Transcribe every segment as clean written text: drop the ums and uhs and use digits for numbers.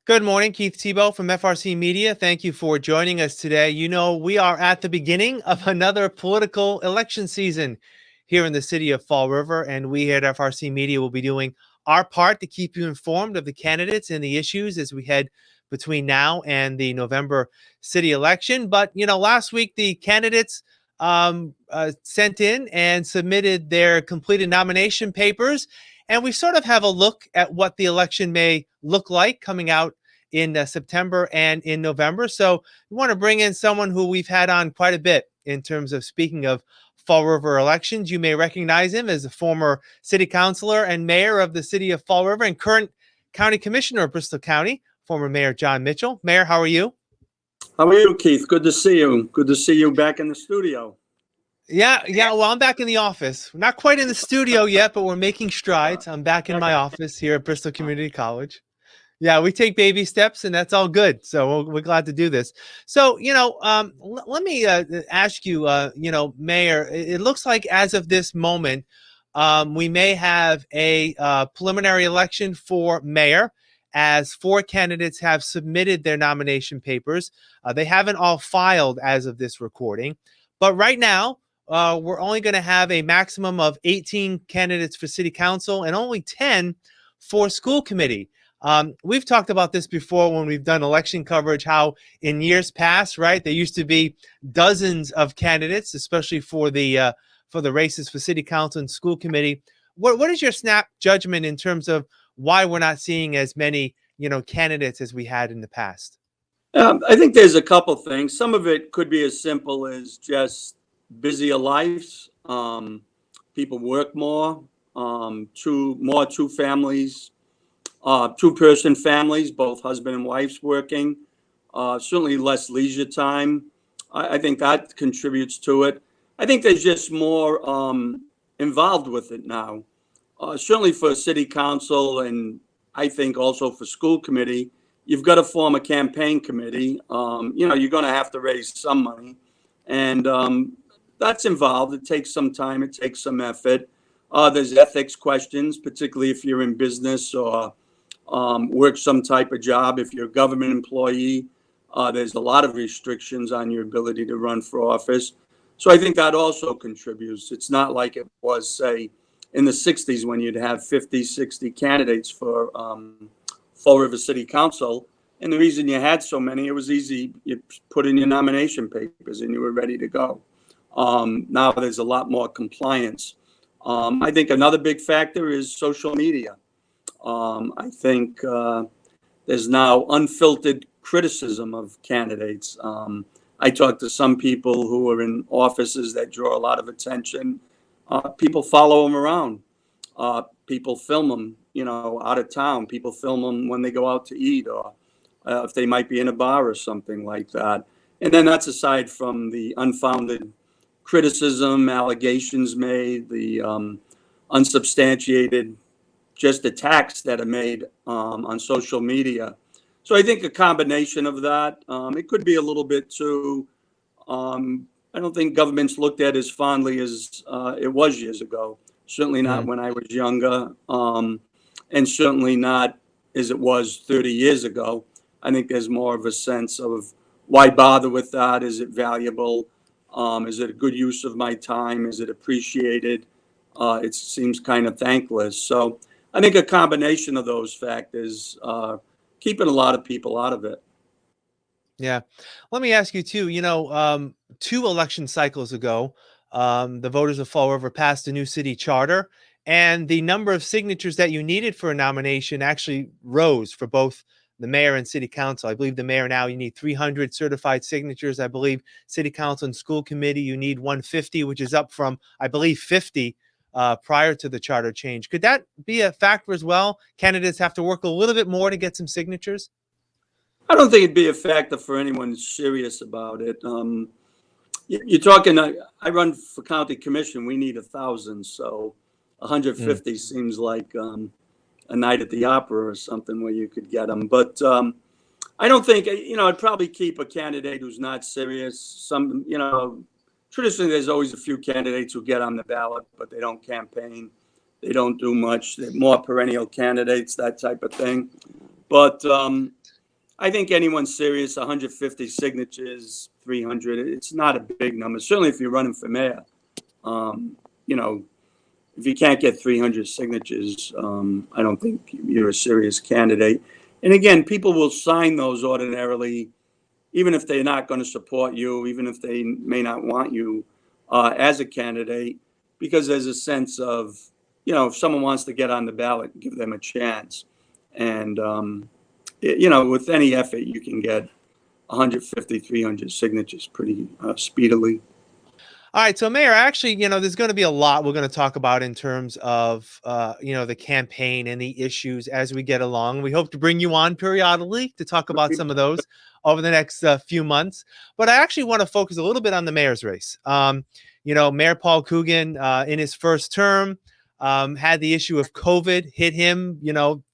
Good morning, Keith Tebow from FRCmedia. Thank you for joining us today. We are at the beginning of another political election season here in the city of Fall River, and we at FRC Media will be doing our part to keep you informed of the candidates and the issues as we head between now and the November city election. But, last week the candidates sent in and submitted their completed nomination papers, and we sort of have a look at what the election may look like coming out in September and in November. So we want to bring in someone who we've had on quite a bit in terms of speaking of Fall River elections. You may recognize him as a former city councilor and mayor of the city of Fall River and current county commissioner of Bristol County, former Mayor John Mitchell. Mayor, how are you? How are you, Keith? Good to see you. Good to see you back in the studio. Yeah. Well, I'm back in the office. Not quite in the studio yet, but we're making strides. I'm back in my office here at Bristol Community College. Yeah, we take baby steps, and that's all good. So we're glad to do this. So, let me ask you, Mayor, it looks like as of this moment, we may have a preliminary election for mayor, as 4 candidates have submitted their nomination papers. They haven't all filed as of this recording. But right now, we're only going to have a maximum of 18 candidates for city council and only 10 for school committee. We've talked about this before when we've done election coverage, how in years past, right, there used to be dozens of candidates, especially for the races for city council and school committee. What is your snap judgment in terms of why we're not seeing as many, candidates as we had in the past? I think there's a couple things. Some of it could be as simple as just busier lives. People work more, two families. 2-person families, both husband and wife's working, certainly less leisure time. I think that contributes to it. I think there's just more involved with it now. Certainly for city council, and I think also for school committee, you've got to form a campaign committee. You're going to have to raise some money, and that's involved. It takes some time. It takes some effort. There's ethics questions, particularly if you're in business or work some type of job. If you're a government employee, there's a lot of restrictions on your ability to run for office. So I think that also contributes. It's not like it was, say, in the 60s when you'd have 50, 60 candidates for Fall River City Council. And the reason you had so many, it was easy. You put in your nomination papers and you were ready to go. Now there's a lot more compliance. I think another big factor is social media. I think there's now unfiltered criticism of candidates. I talked to some people who are in offices that draw a lot of attention. People follow them around. People film them, out of town. People film them when they go out to eat, or if they might be in a bar or something like that. And then that's aside from the unfounded criticism, allegations made, the unsubstantiated just attacks that are made on social media. So I think a combination of that. It could be a little bit too. I don't think government's looked at as fondly as it was years ago. Certainly not when I was younger, and certainly not as it was 30 years ago. I think there's more of a sense of why bother with that? Is it valuable? Is it a good use of my time? Is it appreciated? It seems kind of thankless. So I think a combination of those factors keeping a lot of people out of it. Yeah. Let me ask you too, 2 election cycles ago, the voters of Fall River passed a new city charter, and the number of signatures that you needed for a nomination actually rose for both the mayor and city council. I believe the mayor now you need 300 certified signatures. I believe city council and school committee you need 150, which is up from, I believe, 50 prior to the charter change. Could that be a factor as well? Candidates have to work a little bit more to get some signatures? I don't think it'd be a factor for anyone serious about it. You're talking, I run for county commission. We need 1,000. So 150 seems like a night at the opera or something where you could get them. But I don't think, I'd probably keep a candidate who's not serious. Traditionally, there's always a few candidates who get on the ballot, but they don't campaign. They don't do much. They're more perennial candidates, that type of thing. But I think anyone serious, 150 signatures, 300, it's not a big number. Certainly if you're running for mayor, you know, if you can't get 300 signatures, I don't think you're a serious candidate. And again, people will sign those ordinarily, even if they're not going to support you, even if they may not want you as a candidate, because there's a sense of, you know, if someone wants to get on the ballot, give them a chance. And, you know, with any effort, you can get 150, 300 signatures pretty speedily. All right, so Mayor, actually, there's going to be a lot we're going to talk about in terms of, the campaign and the issues as we get along. We hope to bring you on periodically to talk about some of those over the next few months. But I actually want to focus a little bit on the mayor's race. Mayor Paul Coogan, in his first term, had the issue of COVID hit him,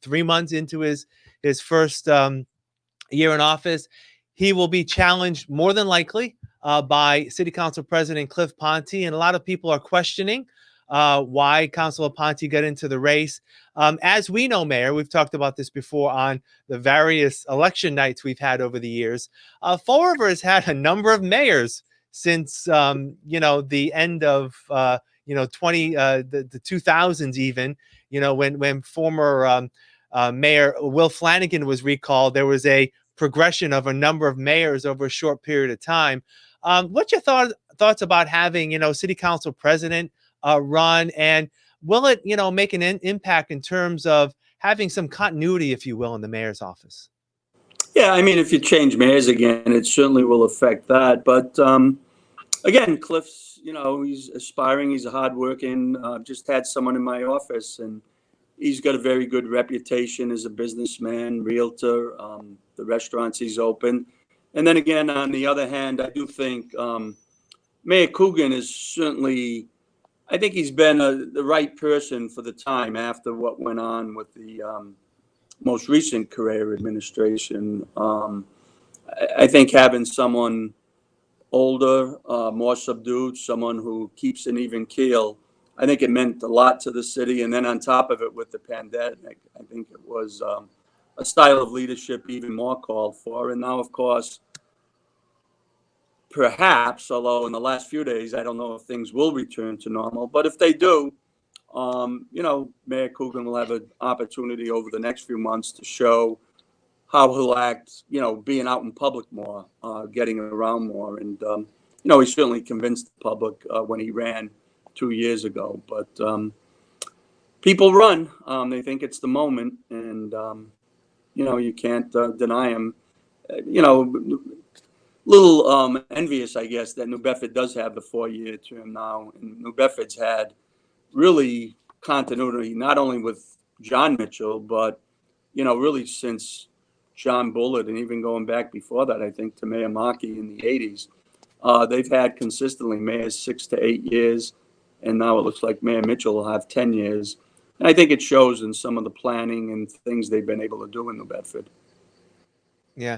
3 months into his first year in office. He will be challenged more than likely by City Council President Cliff Ponte, and a lot of people are questioning why Councilor Ponte got into the race. As we know, Mayor, we've talked about this before on the various election nights we've had over the years. Fall River has had a number of mayors since the end of 2000s, even when former Mayor Will Flanagan was recalled. There was a progression of a number of mayors over a short period of time. What's your thoughts about having, city council president run, and will it, make an impact in terms of having some continuity, if you will, in the mayor's office? Yeah, I mean, if you change mayors again, it certainly will affect that. But again, Cliff's, he's aspiring, he's hardworking. Just had someone in my office, and he's got a very good reputation as a businessman, realtor, the restaurants he's opened. And then again, on the other hand, I do think Mayor Coogan is certainly, I think he's been the right person for the time after what went on with the most recent Carrera administration. I think having someone older, more subdued, someone who keeps an even keel, I think it meant a lot to the city. And then on top of it, with the pandemic, I think it was a style of leadership even more called for. And now, of course, perhaps, although in the last few days, I don't know if things will return to normal, but if they do, Mayor Coogan will have an opportunity over the next few months to show how he'll act, being out in public more, getting around more. And, he certainly convinced the public when he ran 2 years ago. But people run. They think it's the moment. And, you can't deny him. Little envious, I guess, that New Bedford does have the 4-year term now. And New Bedford's had really continuity, not only with John Mitchell, but, really since John Bullard, and even going back before that, I think, to Mayor Markey in the 80s. They've had consistently mayors 6 to 8 years, and now it looks like Mayor Mitchell will have 10 years. And I think it shows in some of the planning and things they've been able to do in New Bedford. Yeah.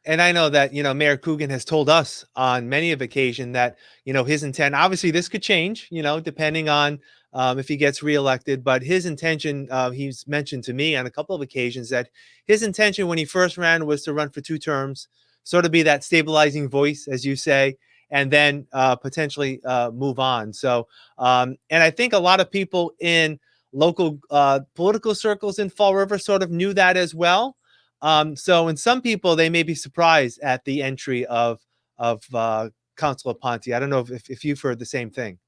And I know that, Mayor Coogan has told us on many of occasions that, his intent, obviously this could change, depending on if he gets reelected, but his intention, he's mentioned to me on a couple of occasions that his intention when he first ran was to run for 2 terms, sort of be that stabilizing voice, as you say, and then potentially move on. So, and I think a lot of people in local political circles in Fall River sort of knew that as well. So in some people, they may be surprised at the entry of Councilor Ponte. I don't know if you've heard the same thing.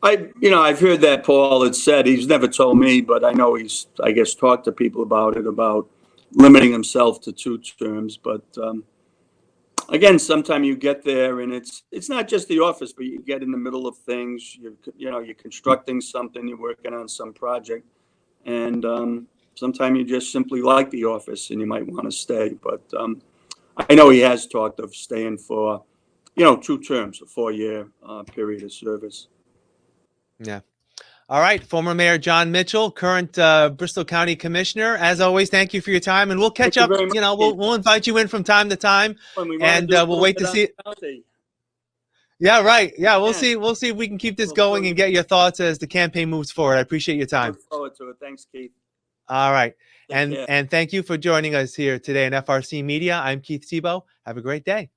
I've heard that Paul had said. He's never told me, but I know he's, I guess, talked to people about it, about limiting himself to 2 terms. But again, sometime you get there, and it's not just the office, but you get in the middle of things. You're constructing something, you're working on some project, and sometimes you just simply like the office and you might want to stay. But I know he has talked of staying for, 2 terms, a 4-year period of service. Yeah. All right. Former Mayor John Mitchell, current Bristol County Commissioner. As always, thank you for your time, and we'll catch up. We'll invite you in from time to time, and we'll wait to see. Yeah, right. Yeah, we'll see. We'll see if we can keep this going and get your thoughts as the campaign moves forward. I appreciate your time. Look forward to it. Thanks, Keith. All right. Take care. And thank you for joining us here today in FRC Media. I'm Keith Tebow. Have a great day.